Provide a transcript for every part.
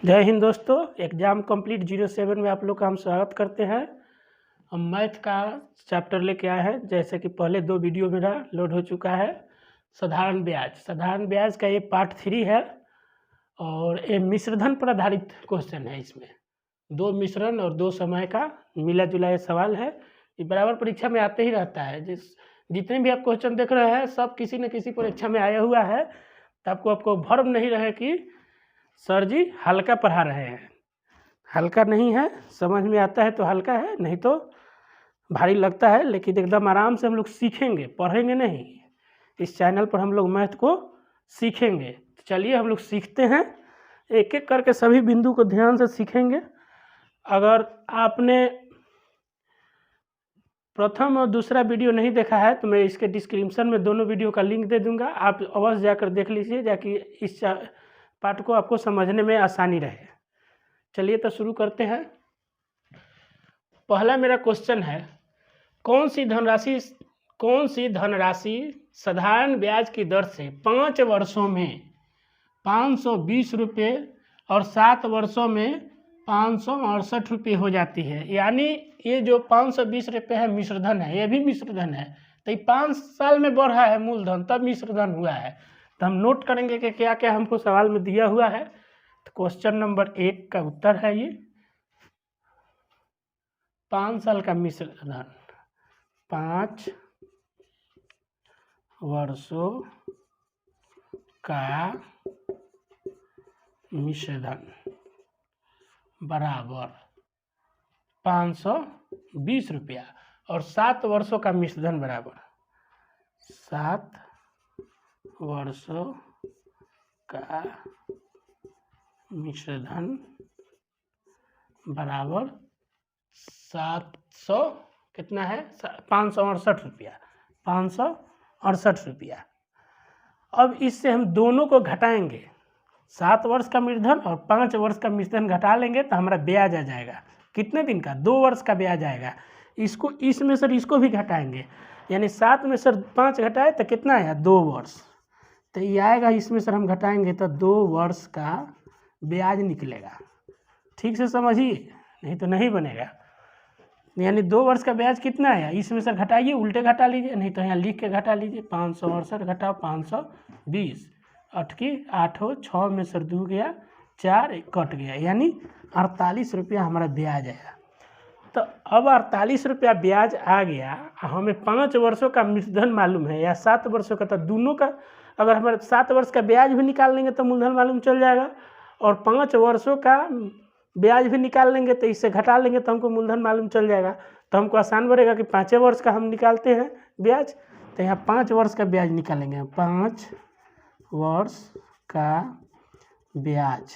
जय हिंद दोस्तों, exam complete 07 में आप लोग का हम स्वागत करते हैं। हम मैथ का चैप्टर लेके आए हैं। जैसे कि पहले 2 वीडियो मेरा लोड हो चुका है। साधारण ब्याज का ये पार्ट 3 है और ये मिश्रधन पर आधारित क्वेश्चन है। इसमें 2 मिश्रण और 2 समय का मिला जुला ये सवाल है। ये बराबर परीक्षा में आते ही रहता है। जितने भी आप क्वेश्चन देख रहे हैं सब किसी न किसी परीक्षा में आया हुआ है। तो आपको भ्रम नहीं रहे कि सर जी हल्का पढ़ा रहे हैं। हल्का नहीं है, समझ में आता है तो हल्का है, नहीं तो भारी लगता है। लेकिन एकदम आराम से हम लोग सीखेंगे, पढ़ेंगे नहीं। इस चैनल पर हम लोग मैथ को सीखेंगे। तो चलिए हम लोग सीखते हैं, एक एक करके सभी बिंदु को ध्यान से सीखेंगे। अगर आपने प्रथम और दूसरा वीडियो नहीं देखा है तो मैं इसके डिस्क्रिप्शन में दोनों वीडियो का लिंक दे दूंगा, आप अवश्य जाकर देख लीजिए, ताकि इस पाठ को आपको समझने में आसानी रहे। चलिए तो शुरू करते हैं। पहला मेरा क्वेश्चन है, कौन सी धनराशि साधारण ब्याज की दर से 5 वर्षों में 520 रुपये और 7 वर्षों में 568 रुपये हो जाती है। यानी ये जो 520 रुपये है मिश्रधन है, ये भी मिश्रधन है। तो ये 5 साल में बढ़ा है मूलधन, तब मिश्रधन हुआ है। तो हम नोट करेंगे कि क्या क्या हमको सवाल में दिया हुआ है। तो क्वेश्चन नंबर 1 का उत्तर है ये 5 साल का मिश्रधन, 5 वर्षों का मिश्रधन बराबर 520 रुपया और 7 वर्षों का मिश्रधन बराबर 7 वर्षों का मिश्रधन बराबर 700 कितना है 568 रुपया, 568 रुपया। अब इससे हम दोनों को घटाएंगे, 7 वर्ष का मिश्रधन और 5 वर्ष का मिश्रधन घटा लेंगे तो हमारा ब्याज आ जाएगा। कितने दिन का? 2 वर्ष का ब्याज आएगा। इसको इसमें सर इसको भी घटाएंगे, यानी 7 में सर 5 घटाए तो कितना आया 2 वर्ष। तो ये आएगा, इसमें सर हम घटाएंगे तो 2 वर्ष का ब्याज निकलेगा। ठीक से समझिए, नहीं तो नहीं बनेगा। यानी 2 वर्ष का ब्याज कितना आया, इसमें सर घटाइए, उल्टे घटा लीजिए, नहीं तो यहाँ लिख के घटा लीजिए। 568 घटाओ 520, 8 की 8 हो, 6 में सर 2 गया, 4 कट गया, यानी 48 रुपया हमारा ब्याज आया। तो अब 48 रुपया ब्याज आ गया। हमें 5 वर्षों का मिश्रधन मालूम है या 7 वर्षों का, तो दोनों का अगर हमारे 7 वर्ष का ब्याज भी निकाल लेंगे तो मूलधन मालूम चल जाएगा, और 5 वर्षों का ब्याज भी निकाल लेंगे तो इससे घटा लेंगे तो हमको मूलधन मालूम चल जाएगा। तो हमको आसान पड़ेगा कि 5 वर्ष का हम निकालते हैं ब्याज। तो यहाँ 5 वर्ष का ब्याज निकालेंगे। 5 वर्ष का ब्याज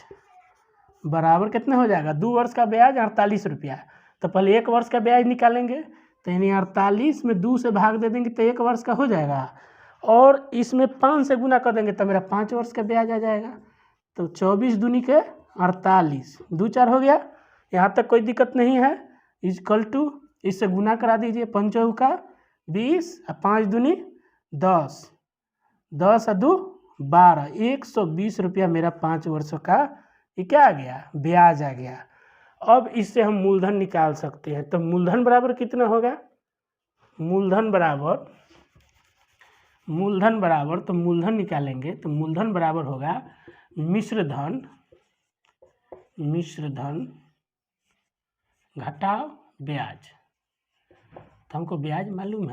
बराबर कितना हो जाएगा, 2 वर्ष का ब्याज 48 रुपया। तो पहले 1 वर्ष का ब्याज निकालेंगे, तो यानी 48 में 2 से भाग दे देंगे तो 1 वर्ष का हो जाएगा, और इसमें 5 से गुना कर देंगे तो मेरा 5 वर्ष का ब्याज आ जाएगा। तो 24 दूनी के 48, 2 4 हो गया, यहाँ तक कोई दिक्कत नहीं है। इक्वल टू इससे गुना करा दीजिए, 5 चौका 20 और 5 दूनी 10, 10 और 2 12, 120 रुपया मेरा 5 वर्षों का ये क्या आ गया, ब्याज आ गया। अब इससे हम मूलधन निकाल सकते हैं। तो मूलधन बराबर कितना होगा, मूलधन बराबर तो मूलधन निकालेंगे तो मूलधन बराबर होगा मिश्रधन घटाओ ब्याज। तो हमको ब्याज मालूम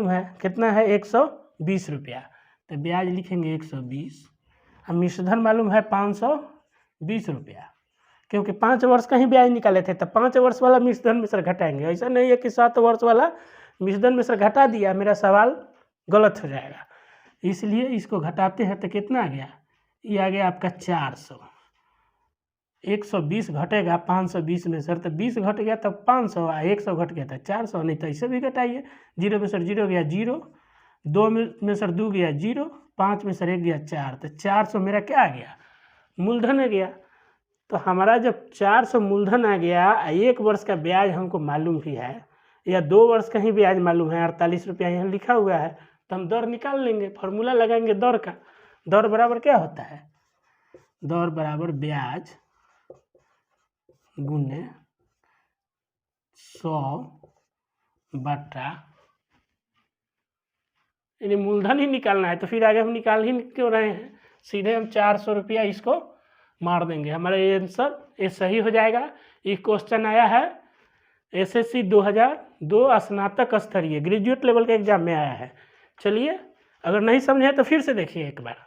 है, कितना है 120 रुपया। तो ब्याज लिखेंगे 120, और मिश्रधन मालूम है 520 रुपया, क्योंकि 5 वर्ष का ही ब्याज निकाले थे। तो 5 वर्ष वाला मिश्रधन में सर घटाएंगे। ऐसा नहीं है कि 7 वर्ष वाला मिश्रधन में सर घटा दिया, मेरा सवाल गलत हो जाएगा। इसलिए इसको घटाते हैं तो कितना आ गया, ये आ गया आपका 400। 120 घटेगा 520 में सर, तो 20 घट गया तब 500, 100 घट गया था 400। नहीं तो ऐसे भी घटाइए, 0 में सर 0 गया 0, 2 में सर 2 गया 0, 5 में सर 1 गया 4, तो 400 मेरा क्या आ गया, मूलधन आ गया। तो हमारा जब 400 मूलधन आ गया, 1 वर्ष का ब्याज हमको मालूम ही है, या 2 वर्ष का ही ब्याज मालूम है, 48 रुपया यहाँ लिखा हुआ है, तो हम दर निकाल लेंगे, फार्मूला लगाएंगे दर का। दर बराबर क्या होता है, दर बराबर ब्याज गुने 100 बटा, यानी मूलधन ही निकालना है। तो फिर आगे हम निकाल ही क्यों रहे हैं, सीधे हम 400 रुपया इसको मार देंगे, हमारा ये आंसर ये सही हो जाएगा। ये क्वेश्चन आया है SSC 2002 स्नातक स्तरीय ग्रेजुएट लेवल के एग्जाम में आया है। चलिए, अगर नहीं समझे तो फिर से देखिए एक बार।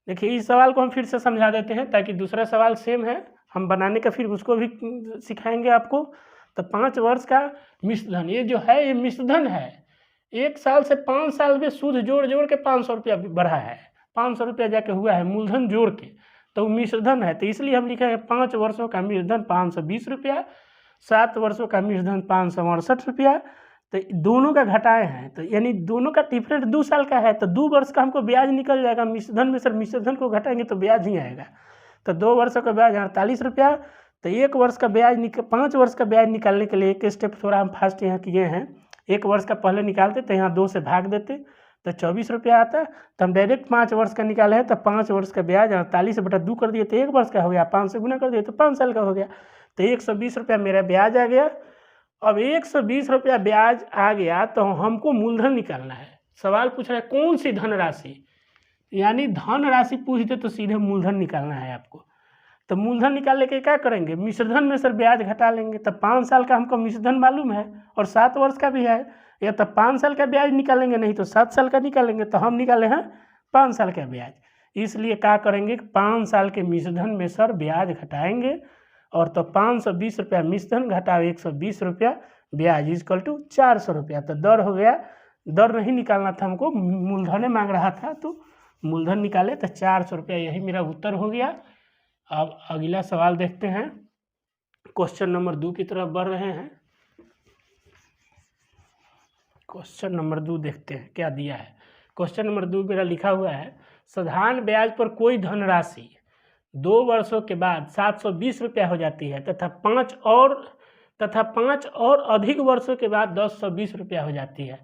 देखिए इस सवाल को हम फिर से समझा देते हैं ताकि दूसरा सवाल सेम है हम बनाने का फिर उसको भी सिखाएंगे आपको। तो 5 वर्ष का मिश्रधन, ये जो है ये मिश्रधन है। 1 साल से 5 साल में सूद जोड़ जोड़ के 500 रुपया बढ़ा है, 500 रुपया जाके हुआ है मूलधन जोड़ के, तो मिश्रधन है। तो इसलिए हम लिखा है 5 वर्षों का मिश्रधन 520 रुपया, 7 वर्षों का मिश्रधन 568 रुपया। तो दोनों का घटाए हैं, तो यानी दोनों का डिफरेंट 2 साल का है, तो 2 वर्ष का हमको ब्याज निकल जाएगा। मिश्रधन में सर मिश्रधन को घटाएंगे तो ब्याज ही आएगा। तो 2 वर्षों का ब्याज 48 रुपया। तो 1 वर्ष का ब्याज 5 वर्ष का ब्याज निकालने के लिए एक स्टेप थोड़ा हम फास्ट यहाँ किए हैं। 1 वर्ष का पहले निकालते तो यहाँ 2 से भाग देते तो 24 रुपया आता। तो हम डायरेक्ट 5 वर्ष का निकाले हैं, तो 5 वर्ष का ब्याज 48 बटा 2 कर दिए तो 1 वर्ष का हो गया, 5 से गुना कर दिए तो 5 साल का हो गया। तो 120 रुपया मेरा ब्याज आ गया। अब 120 रुपया ब्याज आ गया तो हमको मूलधन निकालना है। सवाल पूछ रहा है कौन सी धनराशि, यानी धनराशि पूछते तो सीधे मूलधन निकालना है आपको। तो मूलधन निकालने के क्या करेंगे, मिश्रधन में सर ब्याज घटा लेंगे। तो 5 साल का हमको मिश्रधन मालूम है और 7 वर्ष का भी है, या तो 5 साल का ब्याज निकालेंगे नहीं तो 7 साल का निकालेंगे। तो हम निकाले हैं 5 साल का ब्याज, इसलिए क्या करेंगे 5 साल के मिश्रधन में सर ब्याज घटाएंगे। और तो 520 रुपया मिश्रधन घटाओ 120 रुपया ब्याज इक्वल टू 400 रुपया। तो दर हो गया, दर नहीं निकालना था हमको, मूलधन मांग रहा था तो मूलधन निकाले तो 400 रुपया, यही मेरा उत्तर हो गया। अब अगला सवाल देखते हैं, क्वेश्चन नंबर 2 की तरफ बढ़ रहे हैं। क्वेश्चन नंबर 2 देखते हैं क्या दिया है। क्वेश्चन नंबर 2 मेरा लिखा हुआ है, साधारण ब्याज पर कोई धनराशि 2 वर्षों के बाद 720 रुपया हो जाती है तथा 5 और अधिक वर्षों के बाद 1020 रुपया हो जाती है,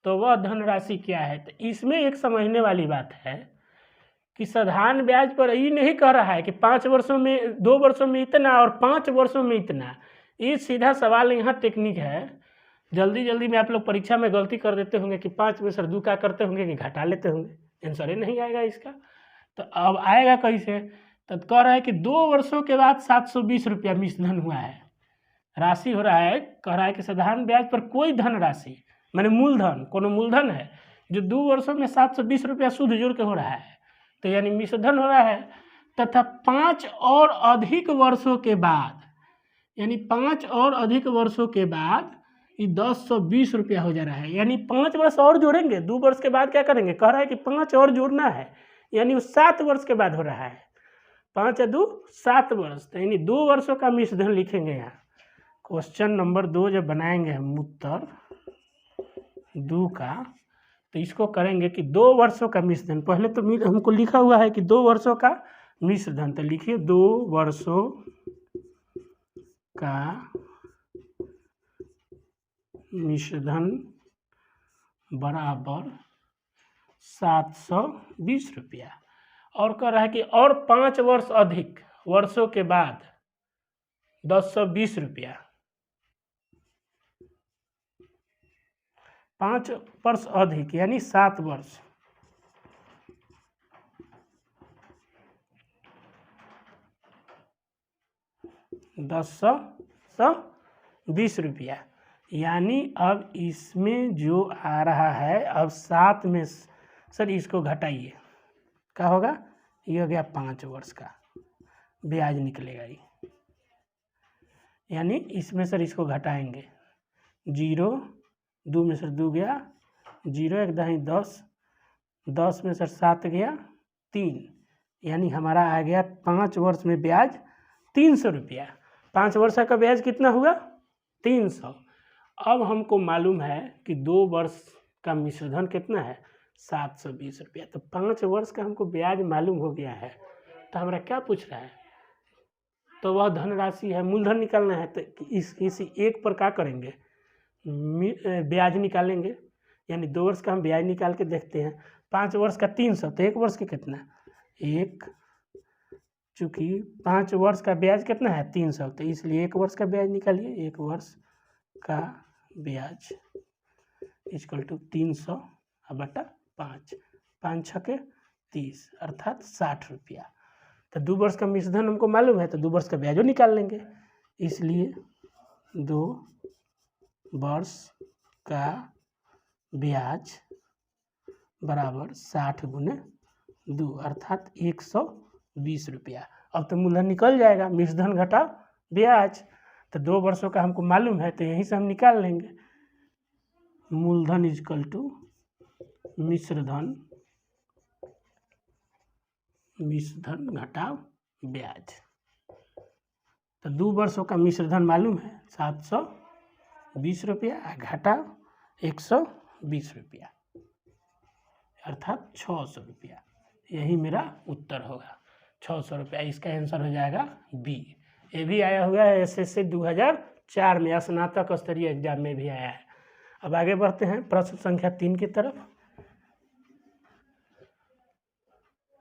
तो वह धनराशि क्या है। तो इसमें एक समझने वाली बात है कि साधारण ब्याज पर ये नहीं कह रहा है कि 5 वर्षों में 2 वर्षों में इतना और 5 वर्षों में इतना। ये सीधा सवाल यहाँ टेक्निक है। जल्दी में आप लोग परीक्षा में गलती कर देते होंगे कि 5 में सर 2 क्या करते होंगे कि घटा लेते होंगे, आंसर ही नहीं आएगा इसका। तो अब आएगा कैसे, तो कह रहा है कि 2 वर्षों के बाद 720 रुपया मिश्रधन हुआ है, राशि हो रहा है। कह रहा है कि साधारण ब्याज पर कोई धनराशि माने मूलधन, कोनो मूलधन है जो 2 वर्षों में 720 रुपया सूद जोड़ के हो रहा है, तो यानी मिश्रधन हो रहा है। तथा 5 और अधिक वर्षों के बाद, यानी 5 और अधिक वर्षों के बाद ये 1020 रुपया हो जा रहा है, यानी 5 वर्ष और जोड़ेंगे। 2 वर्ष के बाद क्या करेंगे, कह रहा है कि 5 और जोड़ना है, यानी वो 7 वर्ष के बाद हो रहा है। 5 या 2 7 वर्ष, तो यानी 2 वर्षों का मिश्रधन लिखेंगे यहाँ। क्वेश्चन नंबर 2 जब बनाएंगे हम उत्तर 2 का, तो इसको करेंगे कि 2 वर्षों का मिश्रधन। पहले तो हमको लिखा हुआ है कि 2 वर्षों का मिश्रधन, तो लिखिए 2 वर्षों का मिश्रधन बराबर 720 रुपया। और कह रहा है कि और 5 वर्ष अधिक वर्षों के बाद 1020 रुपया। 5 वर्ष अधिक यानी 7 वर्ष, 1020 रुपया। यानी अब इसमें जो आ रहा है, अब 7 में सर इसको घटाइए, क्या होगा, ये हो गया 5 वर्ष का ब्याज निकलेगा ये। यानी इसमें सर इसको घटाएंगे, 0 2 में सर 2 गया, 0 1 दही 10, 10 में सर 7 गया 3, यानी हमारा आ गया 5 वर्ष में ब्याज 300 रुपया। 5 वर्ष का ब्याज कितना हुआ 300। अब हमको मालूम है कि 2 वर्ष का मिश्रधन कितना है 720 रुपया। तो 5 वर्ष का हमको ब्याज मालूम हो गया है, तो हमारा क्या पूछ रहा है, तो वह धनराशि है, मूलधन निकालना है। तो इसी एक पर क्या करेंगे, ब्याज निकालेंगे, यानी 2 वर्ष का हम ब्याज निकाल के देखते हैं। 5 वर्ष का 300, तो 1 वर्ष के कितना, 1 चूँकि 5 वर्ष का ब्याज कितना है 300, तो इसलिए 1 वर्ष का ब्याज निकालिए। 1 वर्ष का ब्याज इक्वल टू 300 बटा 5, 5 छके 30 अर्थात 60 रुपया। तो 2 वर्ष का मिश्रधन हमको मालूम है, तो 2 वर्ष का ब्याजो निकाल लेंगे। इसलिए 2 वर्ष का ब्याज बराबर 60 गुने 2 अर्थात 120 रुपया। अब तो मूलधन निकल जाएगा, मिश्रधन घटा ब्याज, तो 2 वर्षों का हमको मालूम है, तो यहीं से हम निकाल लेंगे। मूलधन इक्वल टू मिश्रधन घटा ब्याज। तो 2 वर्षों का मिश्रधन मालूम है 720 रुपया घटा 120 रुपया अर्थात 600 रुपया। यही मेरा उत्तर होगा 600 रुपया। इसका आंसर हो जाएगा बी। ये भी आया हुआ है SSC 2004 में, स्नातक स्तरीय एग्जाम में भी आया है। अब आगे बढ़ते हैं प्रश्न संख्या 3 की तरफ।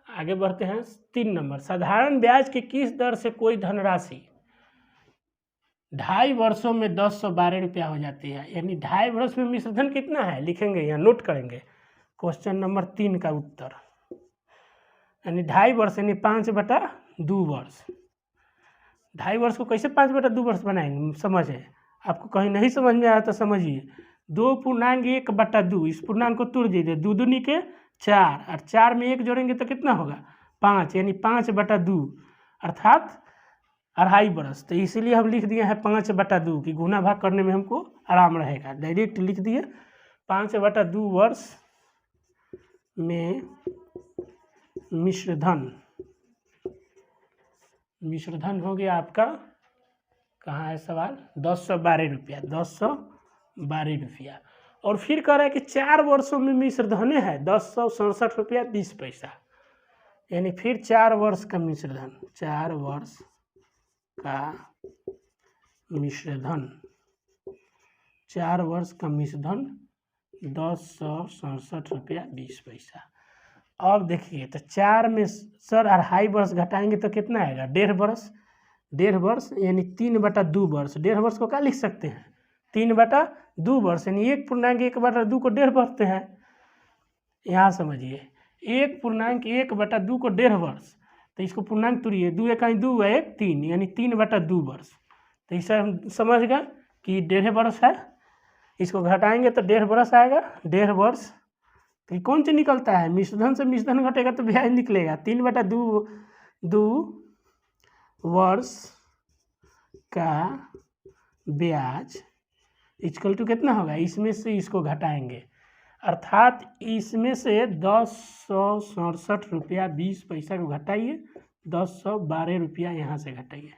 आगे बढ़ते हैं 3 नंबर। साधारण ब्याज की किस दर से कोई धनराशि 2.5 वर्षों में 1012 रुपया हो जाती है। यानी 2.5 वर्ष में मिश्रधन कितना है लिखेंगे, यहाँ नोट करेंगे। क्वेश्चन नंबर 3 का उत्तर यानी 2.5 वर्ष यानी 5/2 वर्ष। 2.5 वर्ष को कैसे 5/2 वर्ष बनाएंगे समझे। आपको कहीं नहीं समझ में आया तो समझिए। 2.1/2 इस पूर्णांक को तोड़ दीजिए, 2 दूनी के 4 और 4 में 1 जोड़ेंगे तो कितना होगा 5 यानी 5/2 अर्थात 2.5 वर्ष। तो इसीलिए हम लिख दिए हैं 5/2 की गुना भाग करने में हमको आराम रहेगा। डायरेक्ट लिख दिए 5/2 वर्ष में मिश्रधन हो गया आपका, कहाँ है सवाल 1012 रुपया, 1012 रुपया। और फिर कह रहा है कि 4 वर्षों में मिश्रधन है 1067 रुपया 20 पैसा। यानी फिर 4 वर्ष का मिश्रधन, 4 वर्ष का मिश्रधन, 4 वर्ष का मिश्रधन 1067 रुपया 20 पैसा। अब देखिए तो 4 में सर 2.5 वर्ष घटाएंगे तो कितना आएगा 1.5 वर्ष। 1.5 वर्ष यानी 3/2 वर्ष। 1.5 वर्ष को क्या लिख सकते हैं 3/2 वर्ष यानी 1.1/2 को 1.5 बढ़ते हैं। यहाँ समझिए 1.1/2 को 1.5 वर्ष, तो इसको पूर्णांक तोड़िए, 2 × 2 = 1 3 यानी 3/2 वर्ष। तो इसे हम समझ गए कि 1.5 वर्ष है। इसको घटाएंगे तो 1.5 वर्ष आएगा। 1.5 वर्ष तो कौन सी निकलता है मिश्रधन से मिश्रधन घटेगा तो ब्याज निकलेगा। 3/2 वर्ष का ब्याज इक्वल टू कितना होगा, इसमें से इसको घटाएंगे अर्थात इसमें से 1067 रुपया 20 पैसा को घटाइए, 1012 रुपया यहाँ से घटाइए,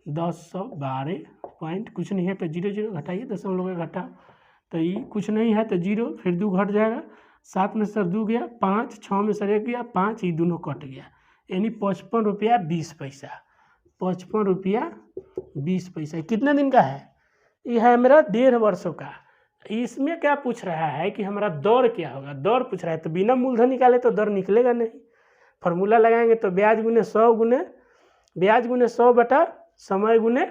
1012 पॉइंट कुछ नहीं है तो 0 घटाइए, दशमलव का घटा तो ये कुछ नहीं है तो 0, फिर 2 घट जाएगा, 7 में सर 2 गया 5, 6 में सर 1 गया 5, ये दोनों कट गया यानी 55 रुपया 20 पैसा। 55 रुपया 20 पैसा कितने दिन का है, यह है मेरा 1.5 वर्षों का। इसमें क्या पूछ रहा है कि हमारा दर क्या होगा, दर पूछ रहा है। तो बिना मूलधन निकाले तो दर निकलेगा नहीं। फार्मूला लगाएंगे तो ब्याज गुने 100 बटा समय गुने,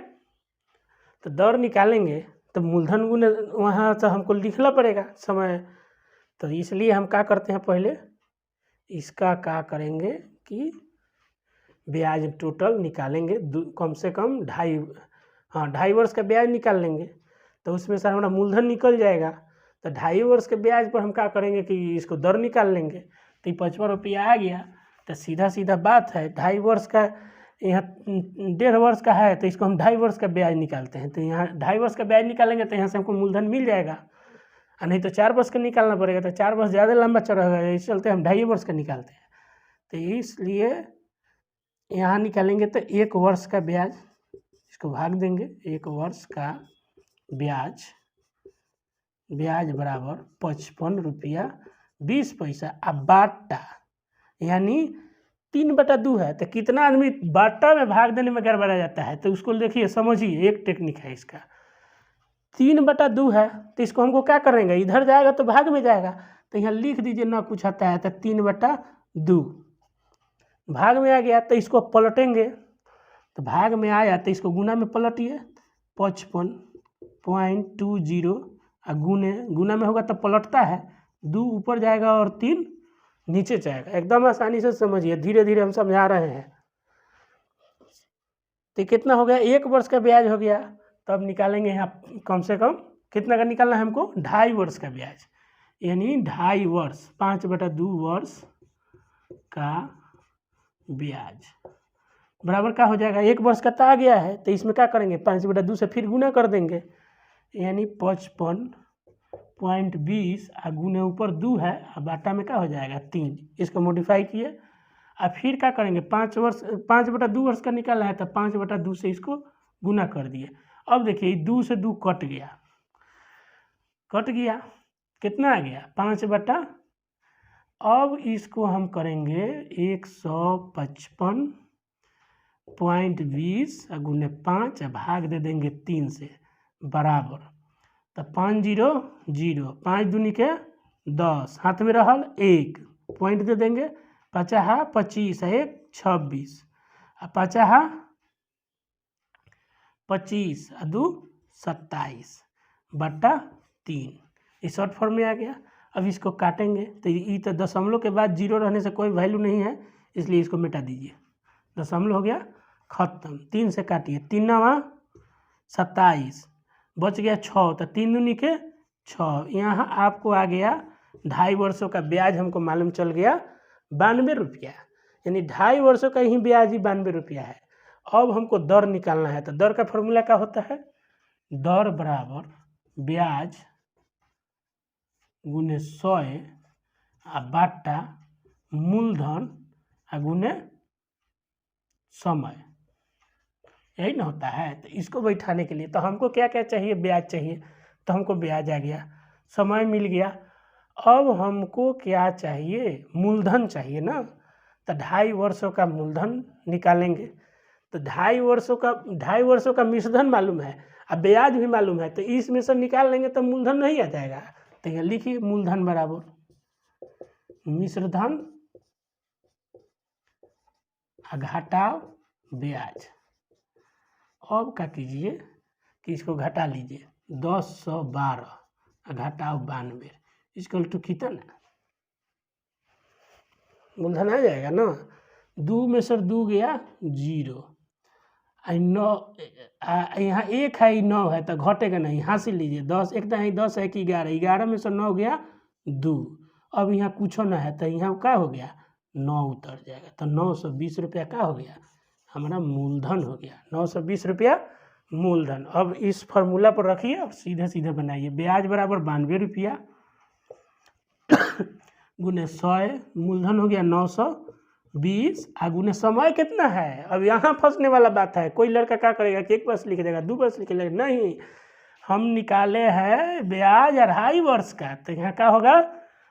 तो दर निकालेंगे तो मूलधन गुने वहाँ से हमको लिखना पड़ेगा समय। तो इसलिए हम क्या करते हैं पहले इसका क्या करेंगे कि ब्याज टोटल निकालेंगे, कम से कम 2.5 वर्ष का ब्याज निकाल लेंगे तो उसमें से हमारा मूलधन निकल जाएगा। तो 2.5 वर्ष के ब्याज पर हम क्या करेंगे कि इसको दर निकाल लेंगे। तो 55 रुपया आ गया। तो सीधा बात है 2.5 वर्ष का, यहाँ 1.5 वर्ष का है तो इसको हम 2.5 वर्ष का ब्याज निकालते हैं। तो यहाँ 2.5 वर्ष का ब्याज निकालेंगे तो यहाँ से हमको मूलधन मिल जाएगा, और नहीं तो 4 वर्ष का निकालना पड़ेगा। तो 4 वर्ष ज़्यादा लंबा चौड़ा होगा, इस चलते हम 2.5 वर्ष का निकालते हैं। तो इसलिए यहाँ निकालेंगे तो 1 वर्ष का ब्याज, इसको भाग देंगे, 1 वर्ष का ब्याज बराबर 55 रुपया 20 पैसा। अब बाटा यानी 3/2 है तो कितना आदमी बाटा में भाग देने में गड़बड़ा जाता है, तो उसको देखिए समझिए, एक टेक्निक है इसका। 3/2 है तो इसको हमको क्या करेंगे, इधर जाएगा तो भाग में जाएगा, तो यहाँ लिख दीजिए ना कुछ आता है तो 3/2 भाग में आ गया तो इसको पलटेंगे, तो भाग में आया तो इसको गुना में पलटिए, 55.20 और गुना में होगा तो पलटता है, 2 ऊपर जाएगा और 3 नीचे जाएगा। एकदम आसानी से समझिए, धीरे धीरे हम समझा रहे हैं। तो कितना हो गया, 1 वर्ष का ब्याज हो गया। तब निकालेंगे यहाँ कम से कम कितना का निकालना है हमको, 2.5 वर्ष का ब्याज, यानी 2.5 वर्ष, 5/2 वर्ष का ब्याज बराबर क्या हो जाएगा, 1 वर्ष का तो आ गया है, तो इसमें क्या करेंगे, 5/2 से फिर गुना कर देंगे, यानी 55.20 और गुने ऊपर 2 है और बाटा में क्या हो जाएगा 3। इसको मॉडिफाई किए और फिर क्या करेंगे, 5/2 वर्ष का निकालना है तो 5/2 से इसको गुना कर दिए। अब देखिए 2 से 2 कट गया, कितना आ गया 5/, अब इसको हम करेंगे 155.20 गुने 5 भाग दे देंगे 3 से बराबर, तो 5 0 0, 5 दूनी के 10, हाथ में रहल 1 पॉइंट दे देंगे, 5 25 1 26 और 5 25 और 2 27/3, इस शॉर्ट फॉर्म में आ गया। अब इसको काटेंगे तो ये तो दशमलव के बाद 0 रहने से कोई वैल्यू नहीं है, इसलिए इसको मिटा दीजिए, दशमलव हो गया खत्म। 3 से काटिए, 3 9 27, बच गया 6, तो 3 दूनी के 6। यहाँ आपको आ गया 2.5 वर्षों का ब्याज, हमको मालूम चल गया 92 रुपया, यानी 2.5 वर्षों का ही ब्याज ही 92 रुपया है। अब हमको दर निकालना है, तो दर का फॉर्मूला क्या होता है, दर बराबर ब्याज गुने 100 आ बाटा मूलधन आ गुने समय, यही ना होता है। तो इसको बैठाने के लिए तो हमको क्या क्या चाहिए, ब्याज चाहिए, तो हमको ब्याज आ गया, समय मिल गया। अब हमको क्या चाहिए, मूलधन चाहिए ना, तो 2.5 वर्षों का मूलधन निकालेंगे। तो 2.5 वर्षों का मिश्रधन मालूम है, अब ब्याज भी मालूम है, तो इसमें से निकाल लेंगे तो मूलधन नहीं आ जाएगा। तो यहाँ लिखिए मूलधन बराबर मिश्रधन घटाव ब्याज। अब क्या कीजिए कि इसको घटा लीजिए, 1012 घटाव 92 इसको टू कितना, मूलधन आ जाएगा ना, 2 में से 2 गया 0, 9 यहाँ 1 है 9 है तो घटेगा नहीं, हासिल लीजिए 10, एक है 10 है कि 11, 11 में से 9 गया 2। अब यहाँ कुछ ना है तो यहाँ क्या हो गया 9 उतर जाएगा, तो 920 रुपया क्या हो गया, हमारा मूलधन हो गया 920 रुपया मूलधन। अब इस फार्मूला पर रखिए और सीधे सीधे बनाइए, ब्याज बराबर 92 रुपया गुने 100, मूलधन हो गया 920 गुने समय कितना है। अब यहाँ फंसने वाला बात है, कोई लड़का क्या करेगा कि 1 वर्ष लिख देगा, 2 वर्ष लिख देगा, नहीं, हम निकाले हैं ब्याज 2.5 वर्ष का, तो यहाँ क्या होगा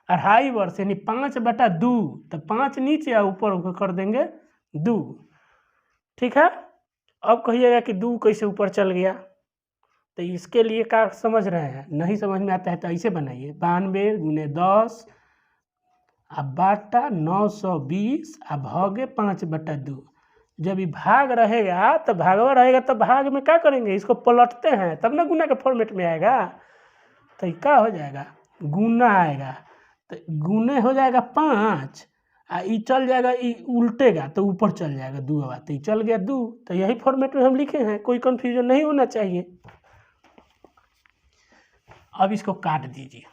2.5 वर्ष यानी 5/2, तो 5 नीचे या ऊपर कर देंगे 2, ठीक है। अब कहिएगा कि 2 कैसे ऊपर चल गया, तो इसके लिए क्या समझ रहे हैं, नहीं समझ में आता है तो ऐसे बनाइए, 92 गुने 10 बाटा 920 भागे 5/2। जब ये भाग रहेगा तो भागवा रहेगा, तो भाग में क्या करेंगे, इसको पलटते हैं तब ना गुना के फॉर्मेट में आएगा, तो क्या हो जाएगा गुना आएगा, तो गुने हो जाएगा 5 ये चल जाएगा, ये उल्टेगा तो ऊपर चल जाएगा 2, तो ये चल गया 2, तो यही फॉर्मेट में हम लिखे हैं, कोई कन्फ्यूजन नहीं होना चाहिए। अब इसको काट दीजिए,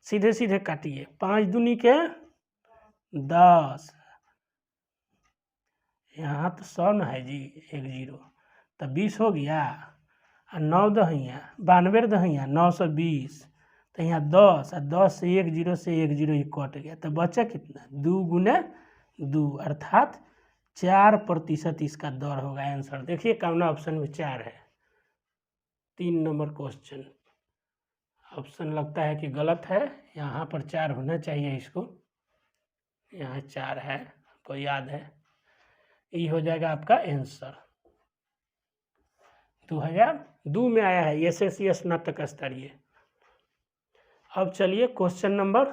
सीधे सीधे काटिए, 5 दूनी के 10, यहाँ तो 100 न है जी, 1 0, तो 20 हो गया, और 9 दहिया 92 दहिया 920, तो यहाँ 10 और 10 से 1 0 से 1 0 ही कट गया, तो बचा कितना 2 गुने 2 अर्थात 4% इसका दर होगा आंसर। देखिए कौन ऑप्शन में 4 है, 3 नंबर क्वेश्चन, ऑप्शन लगता है कि गलत है, यहाँ पर 4 होना चाहिए, इसको यहाँ 4 है, आपको याद है, ये हो जाएगा आपका आंसर। 2002 में आया है SSC स्नातक स्तरीय। अब चलिए क्वेश्चन नंबर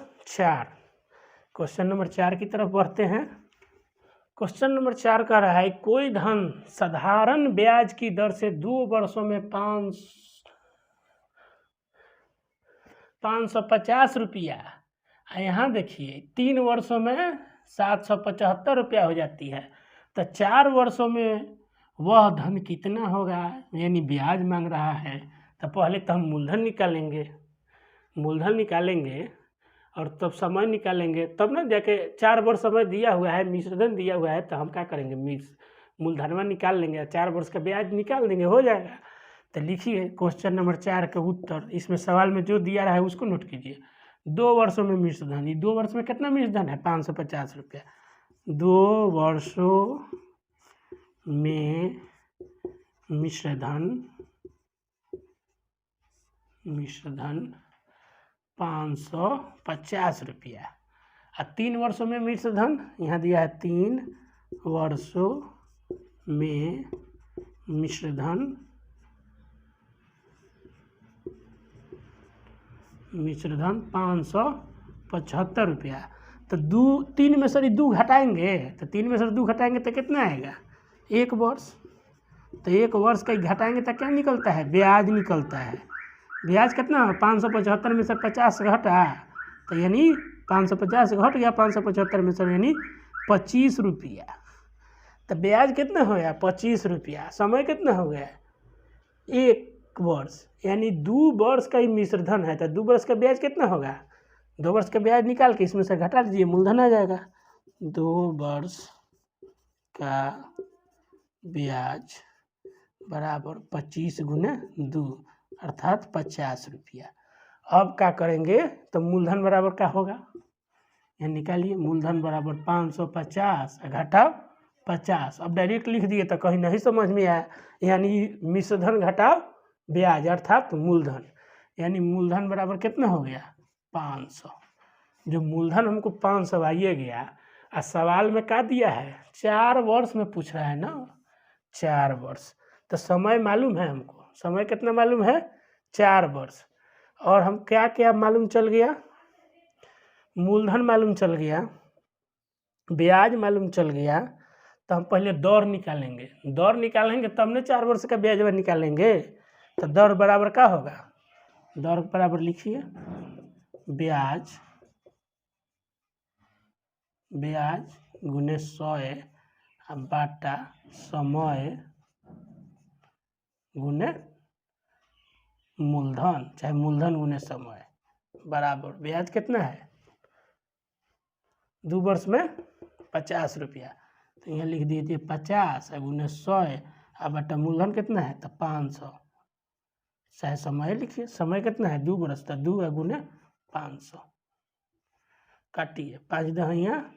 4 की तरफ बढ़ते हैं। क्वेश्चन नंबर 4 कह रहा है कोई धन साधारण ब्याज की दर से 2 वर्षों में 550 रुपया, यहाँ देखिए 3 वर्षों में 775 रुपया हो जाती है, तो 4 वर्षों में वह धन कितना होगा, यानी ब्याज मांग रहा है। तो पहले तो हम मूलधन निकालेंगे और तब समय निकालेंगे, तब ना जाके 4 वर्ष समय दिया हुआ है, मिश्रधन दिया हुआ है, तो हम क्या करेंगे मूलधनवा निकाल लेंगे, 4 वर्ष का ब्याज निकाल देंगे, हो जाएगा। तो लिखिए क्वेश्चन नंबर 4 का उत्तर, इसमें सवाल में जो दिया रहा है उसको नोट कीजिए। 2 वर्षों में मिश्रधन, ये 2 वर्ष में कितना मिश्रधन है, 550 रुपया। 2 वर्षों में मिश्रधन 550 रुपया, और 3 वर्षों में मिश्रधन यहाँ दिया है 3 वर्षों में मिश्रधन 575 रुपया। तो 3 में से 2 घटाएंगे, तो 3 में से 2 घटाएंगे तो कितना आएगा, 1 वर्ष। तो 1 वर्ष का घटाएंगे तो क्या निकलता है, ब्याज निकलता है। ब्याज कितना है, 575 में से 50 घटा, तो यानी 550 घट गया 575 में से, यानी 25 रुपया। तो ब्याज कितना हो गया, 25 रुपया। समय कितना हो गया, 1 वर्ष, यानी 2 वर्ष का ही मिश्रधन है, तो 2 वर्ष का ब्याज कितना होगा, 2 वर्ष का ब्याज निकाल के इसमें से घटा दीजिए, मूलधन आ जाएगा। 2 वर्ष का ब्याज बराबर 25 गुना 2 अर्थात 50 रुपया। अब क्या करेंगे, तो मूलधन बराबर क्या होगा, यहाँ निकालिए, मूलधन बराबर 550 घटा 50। अब डायरेक्ट लिख दिए तो कहीं नहीं समझ में आया, यानी मिश्रधन घटा ब्याज अर्थात मूलधन, यानी मूलधन बराबर कितना हो गया, 500। जो मूलधन हमको 500 आइए गया, और सवाल में क्या दिया है, 4 वर्ष में पूछ रहा है ना, 4 वर्ष। तो समय मालूम है हमको, समय कितना मालूम है, 4 वर्ष। और हम क्या क्या मालूम चल गया, मूलधन मालूम चल गया, ब्याज मालूम चल गया। तो हम पहले दर निकालेंगे तब न 4 वर्ष का ब्याज निकालेंगे। तो दर बराबर क्या होगा, दर बराबर लिखिए, ब्याज गुने 100 बाटा समय गुने मूलधन, चाहे मूलधन गुने समय बराबर ब्याज कितना है, 2 वर्ष में 50 रुपया। तो यहाँ लिख दीजिए 50 गुने 100 बटा मूलधन कितना है, तो 500, चाहे समय लिखिए, समय कितना है 2 वर्ष, तो 2 गुने 500। काटिए, 5 दहिया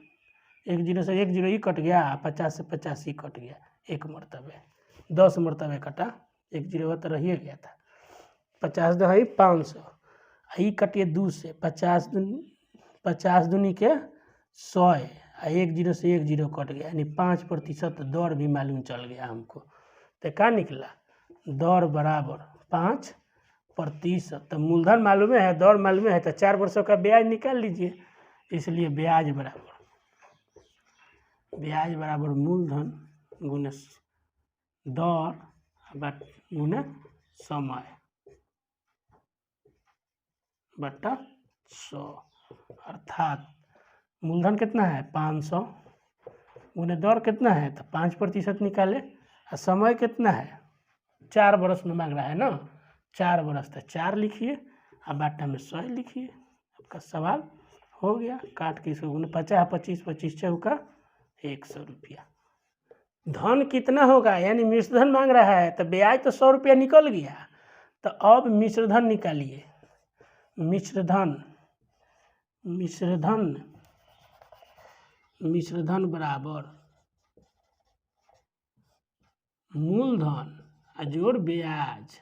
1 0 से 1 0 ही कट गया, 50 से 50 ही कट गया, 1 मरतबे 10 मरतबे कटा, 1 0 तो रहिए गया था। 50 दही 500, ही कटिए 2 से, 50 दूनी के 100, 1 0 से 1 0 कट गया, यानी 5% दर भी मालूम चल गया हमको। तो क्या निकला, दर बराबर 5%। तो मूलधन मालूम है, दर मालूम है, तो 4 वर्षों का ब्याज निकाल लीजिए। इसलिए ब्याज बराबर मूलधन गुने दर गुने समय बटा 100, अर्थात मूलधन कितना है 500 गुने दर कितना है, तो 5% निकाले, और समय कितना है 4 वर्ष में मांग रहा है ना, 4 वर्ष, तो 4 लिखिए, और बाटा में 100 लिखिए। आपका सवाल हो गया। काट के इसको गुने 50 25 25 चौका 100 रुपया। धन कितना होगा, यानी मिश्रधन मांग रहा है, तो ब्याज तो 100 रुपया निकल गया। तो अब मिश्रधन निकालिए, मिश्रधन बराबर मूलधन अजोड़ ब्याज।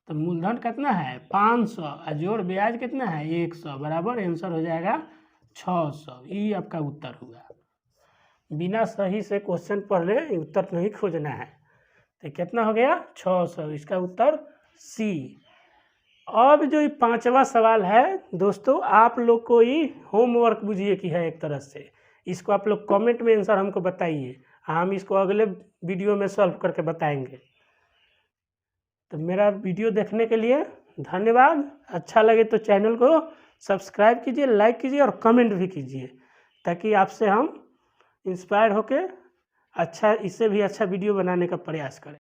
तो मूलधन कितना है 500, अजोड़ ब्याज कितना है 100, बराबर आंसर हो जाएगा 600। ये आपका उत्तर हुआ। बिना सही से क्वेश्चन पढ़ ले उत्तर नहीं खोजना है। तो कितना हो गया 600, इसका उत्तर सी। अब जो 5वां सवाल है दोस्तों, आप लोग को ही होमवर्क बुझिए कि है एक तरह से, इसको आप लोग कमेंट में आंसर हमको बताइए, हम इसको अगले वीडियो में सॉल्व करके बताएंगे। तो मेरा वीडियो देखने के लिए धन्यवाद। अच्छा लगे तो चैनल को सब्सक्राइब कीजिए, लाइक कीजिए और कमेंट भी कीजिए, ताकि आपसे हम इंस्पायर होके अच्छा, इससे भी अच्छा वीडियो बनाने का प्रयास करें।